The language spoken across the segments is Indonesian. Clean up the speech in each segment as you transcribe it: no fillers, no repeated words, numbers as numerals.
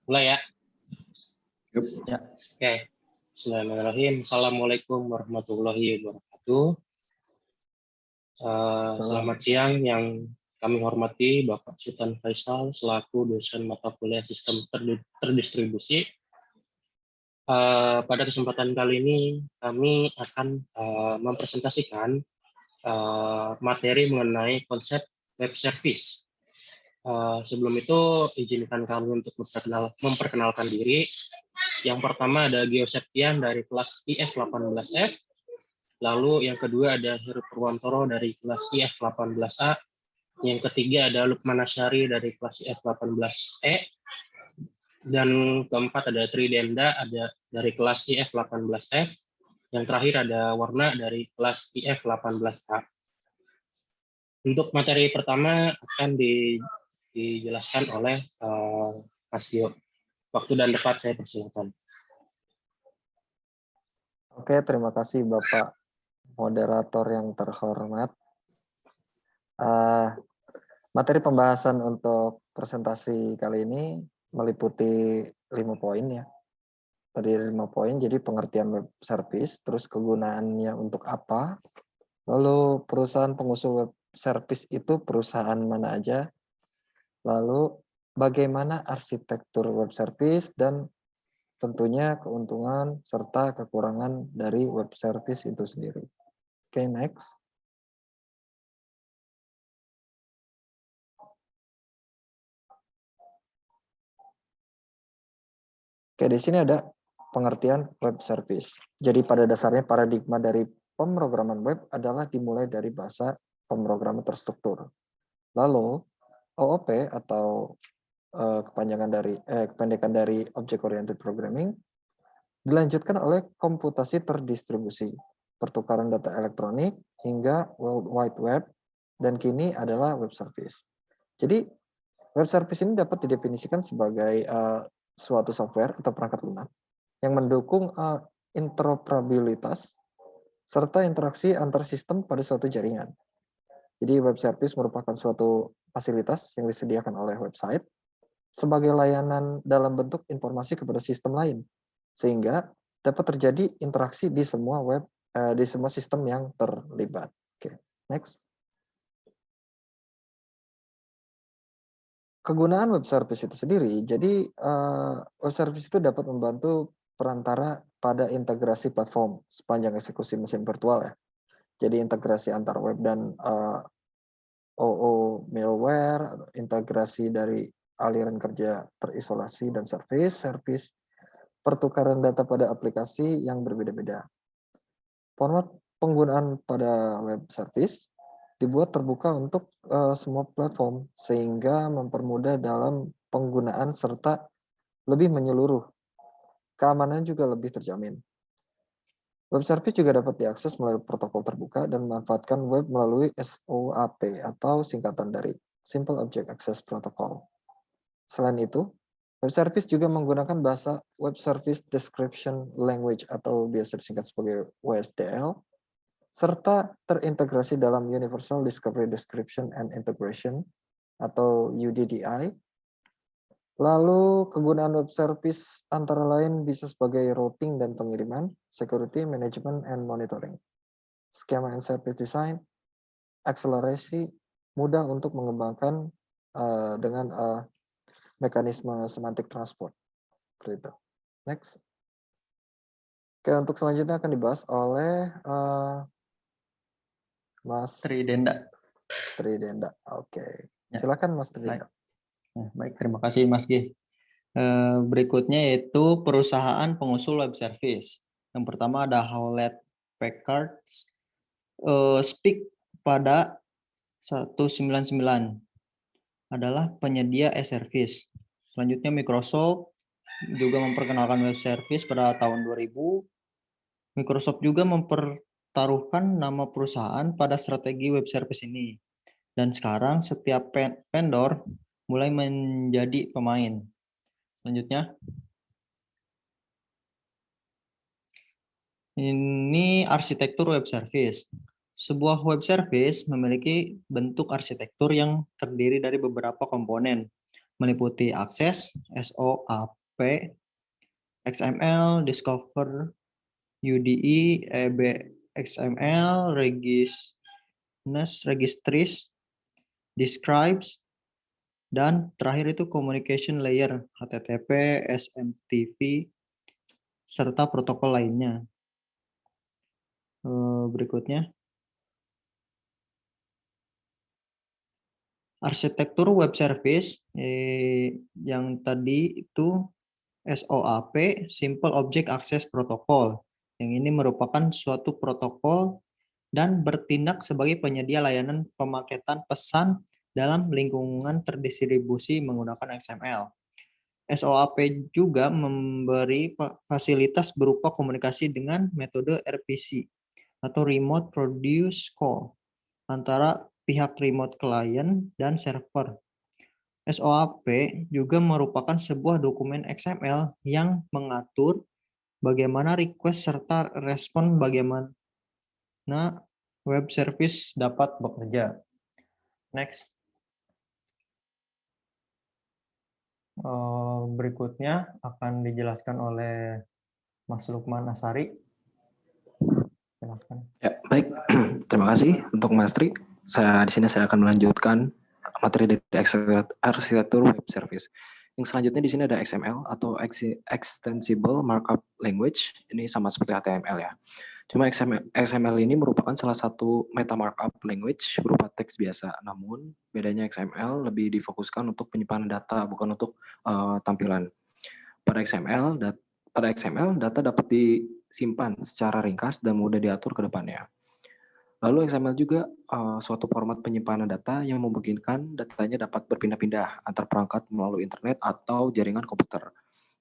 Mulai ya. Yup. Ya. Oke. Bismillahirrahmanirrahim. Assalamualaikum warahmatullahi wabarakatuh. Selamat siang yang kami hormati Bapak Sultan Faisal selaku dosen mata kuliah sistem terdistribusi. Pada kesempatan kali ini kami akan mempresentasikan materi mengenai konsep web service. Sebelum itu izinkan kami untuk memperkenalkan diri. Yang pertama ada Gio Septian dari kelas IF18F. Lalu yang kedua ada Heru Purwantoro dari kelas IF18A. Yang ketiga ada Lukman Asyari dari kelas IF18E. Dan keempat ada Tridenda ada dari kelas IF18F. Yang terakhir ada Warna dari kelas IF18A. Untuk materi pertama akan dijelaskan oleh Mas Gio. Waktu dan tempat saya persilakan. Oke, terima kasih Bapak moderator yang terhormat. Materi pembahasan untuk presentasi kali ini meliputi 5 poin ya. Terdiri 5 poin, jadi pengertian web service, terus kegunaannya untuk apa, lalu perusahaan pengusul web service itu perusahaan mana aja, lalu bagaimana arsitektur web service, dan tentunya keuntungan serta kekurangan dari web service itu sendiri. Oke, next. Oke, di sini ada pengertian web service. Jadi pada dasarnya paradigma dari pemrograman web adalah dimulai dari bahasa pemrograman terstruktur. Lalu OOP atau kependekan dari Object Oriented Programming dilanjutkan oleh komputasi terdistribusi, pertukaran data elektronik hingga World Wide Web, dan kini adalah web service. Jadi web service ini dapat didefinisikan sebagai suatu software atau perangkat lunak yang mendukung interoperabilitas serta interaksi antar sistem pada suatu jaringan. Jadi web service merupakan suatu fasilitas yang disediakan oleh website sebagai layanan dalam bentuk informasi kepada sistem lain, sehingga dapat terjadi interaksi di semua di semua sistem yang terlibat. Oke, next. Kegunaan web service itu sendiri, jadi web service itu dapat membantu perantara pada integrasi platform sepanjang eksekusi mesin virtual ya. Jadi integrasi antar web dan OO malware, integrasi dari aliran kerja terisolasi dan service, pertukaran data pada aplikasi yang berbeda-beda. Format penggunaan pada web service dibuat terbuka untuk semua platform sehingga mempermudah dalam penggunaan serta lebih menyeluruh. Keamanan juga lebih terjamin. Web service juga dapat diakses melalui protokol terbuka dan memanfaatkan web melalui SOAP atau singkatan dari Simple Object Access Protocol. Selain itu, web service juga menggunakan bahasa Web Service Description Language atau biasa disingkat sebagai WSDL, serta terintegrasi dalam Universal Discovery Description and Integration atau UDDI. Lalu kegunaan web service antara lain bisa sebagai routing dan pengiriman, security, management, and monitoring, schema and service design, akselerasi, mudah untuk mengembangkan dengan mekanisme semantic transport. Seperti itu. Next. Oke, untuk selanjutnya akan dibahas oleh Mas Tridenda. Oke. Ya. Silakan Mas Tridenda. Baik, terima kasih Mas G. Berikutnya yaitu perusahaan pengusul web service. Yang pertama ada Hewlett Packard Speak pada 199 adalah penyedia e-service. Selanjutnya Microsoft juga memperkenalkan web service pada tahun 2000. Microsoft juga mempertaruhkan nama perusahaan pada strategi web service ini. Dan sekarang setiap vendor mulai menjadi pemain. Selanjutnya, ini arsitektur web service. Sebuah web service memiliki bentuk arsitektur yang terdiri dari beberapa komponen, meliputi akses, SOAP, XML, Discover, UDI, XML, Registries, Describes, dan terakhir itu communication layer, HTTP, SMTP, serta protokol lainnya. Berikutnya, arsitektur web service yang tadi itu SOAP, Simple Object Access Protocol. Yang ini merupakan suatu protokol dan bertindak sebagai penyedia layanan pemaketan pesan dalam lingkungan terdistribusi menggunakan XML. SOAP juga memberi fasilitas berupa komunikasi dengan metode RPC atau Remote Produce Call antara pihak remote client dan server. SOAP juga merupakan sebuah dokumen XML yang mengatur bagaimana request serta respon bagaimana web service dapat bekerja. Next. Berikutnya akan dijelaskan oleh Mas Lukman Asari. Silakan. Ya, baik. Terima kasih untuk Mas Tri. Di sini saya akan melanjutkan materi dari arsitektur web service. Yang selanjutnya di sini ada XML atau Extensible Markup Language. Ini sama seperti HTML ya. Cuma XML ini merupakan salah satu meta markup language berupa teks biasa. Namun bedanya XML lebih difokuskan untuk penyimpanan data, bukan untuk tampilan. Pada XML data dapat disimpan secara ringkas dan mudah diatur ke depannya. Lalu XML juga suatu format penyimpanan data yang memungkinkan datanya dapat berpindah-pindah antar perangkat melalui internet atau jaringan komputer.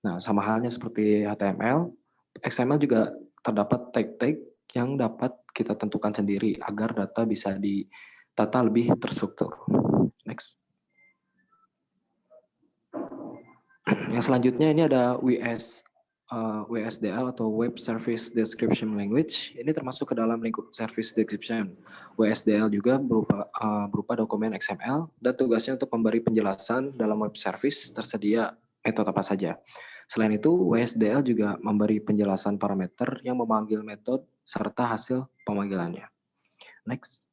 Nah, sama halnya seperti HTML, XML juga terdapat tag-tag yang dapat kita tentukan sendiri agar data bisa ditata lebih terstruktur. Next. Yang selanjutnya ini ada WSDL atau Web Service Description Language. Ini termasuk ke dalam lingkup Service Description. WSDL juga berupa dokumen XML dan tugasnya untuk memberi penjelasan dalam web service tersedia metode apa saja. Selain itu, WSDL juga memberi penjelasan parameter yang memanggil metode serta hasil pemanggilannya. Next.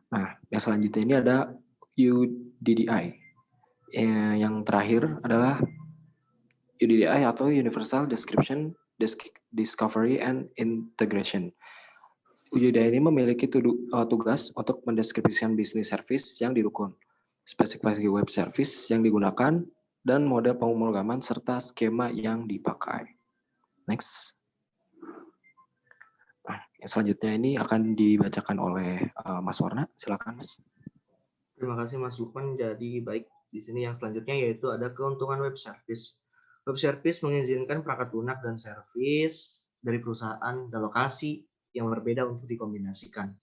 Nah, yang selanjutnya ini ada UDDI. Yang terakhir adalah UDDI atau Universal Description, Discovery, and Integration. UDDI ini memiliki tugas untuk mendeskripsikan bisnis service yang didukung, spesifikasi web service yang digunakan, dan mode pemrograman serta skema yang dipakai. Next. Nah, yang selanjutnya ini akan dibacakan oleh Mas Warna. Silakan, Mas. Terima kasih Mas Lukman. Jadi baik, di sini yang selanjutnya yaitu ada keuntungan web service. Web service mengizinkan perangkat lunak dan servis dari perusahaan dan lokasi yang berbeda untuk dikombinasikan.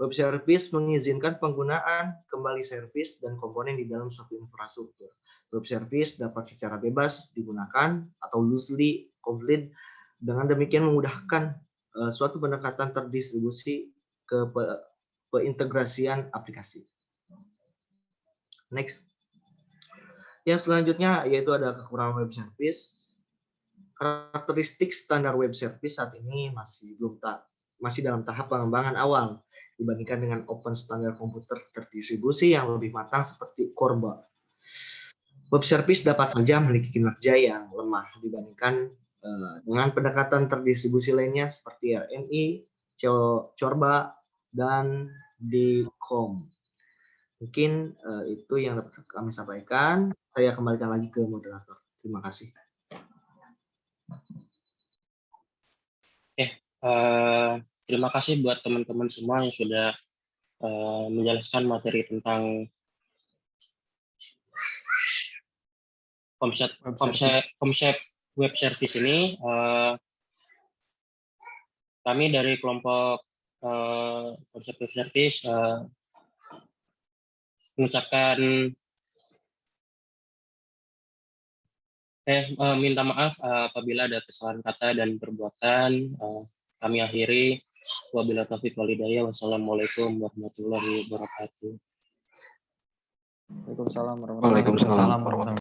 Web service mengizinkan penggunaan kembali servis dan komponen di dalam suatu infrastruktur. Web service dapat secara bebas digunakan atau loosely coupled, dengan demikian memudahkan suatu pendekatan terdistribusi ke peintegrasian aplikasi. Next. Yang selanjutnya yaitu ada kekurangan web service. Karakteristik standar web service saat ini masih dalam tahap pengembangan awal dibandingkan dengan open standar komputer terdistribusi yang lebih matang seperti Corba. Web service dapat saja memiliki kinerja yang lemah dibandingkan dengan pendekatan terdistribusi lainnya seperti RMI, Corba, dan DCOM. Mungkin itu yang dapat kami sampaikan. Saya kembalikan lagi ke moderator. Terima kasih. Terima kasih buat teman-teman semua yang sudah menjelaskan materi tentang konsep web service ini. Kami dari kelompok konsep web service mengucapkan minta maaf apabila ada kesalahan kata dan perbuatan. Kami akhiri. Wabillahi taufiq wal hidayah. Wassalamualaikum warahmatullahi wabarakatuh. Waalaikumsalam warahmatullahi Waalaikumsalam Waalaikumsalam warahmatullahi